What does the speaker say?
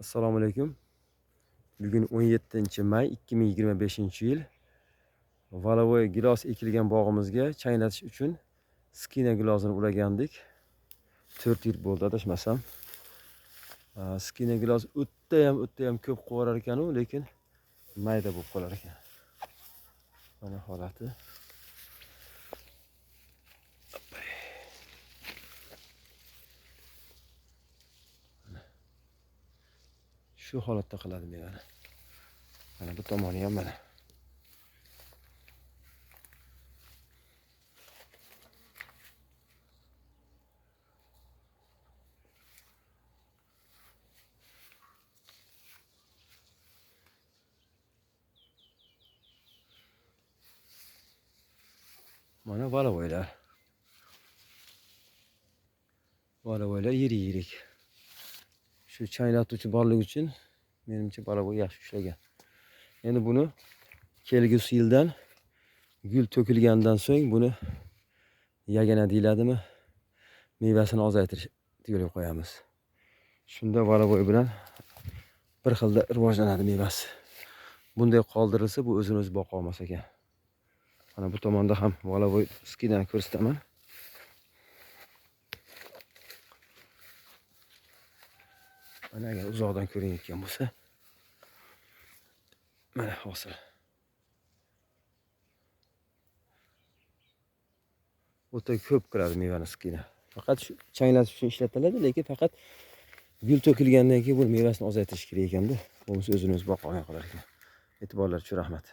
Assalomu alaykum. Bugun 17-may 2025-yil. Valovoy gilos ekilgan bog'imizga chaynatish uchun skina gilosini ulagandik. 4 yil bo'ldi adashmasam. Skina gilos o'tda ham ko'p qo'rar ekan, lekin mayda bo'lib qolar ekan. Mana holati. Shu holatda qiladi mevani. Mana bu tomoni ham mana. Mana valovoylar. Valovoylar yirik. Shu chaynatuvchi borligi uchun menimcha valovoy yaxshi ishlagan. Endi buni kelgusi yildan gul to'kilgandan so'ng buni yagana deyiladimi, mevasini ozaytirish yo'lga qo'yamiz. Shunda valovoy bilan bir xilda rivojlanadi mevasi. Bunday qoldirilsa bu o'zini o'zi boqa olmas ekan. Mana bu tomonda ham valovoy skinani ko'rsataman. Mana agar uzoqdan ko'rinayotgan bo'lsa, mana hosil. O'ta ko'p kiradi mevani skina. Faqat shu chaynatish uchun ishlatiladi, lekin faqat gul to'kilgandan keyin bu mevasini ozaytirish kerak ekan-da. Bo'lmasa o'zini o'zi boqa olmay qolar ekan. E'tiborlar uchun rahmat.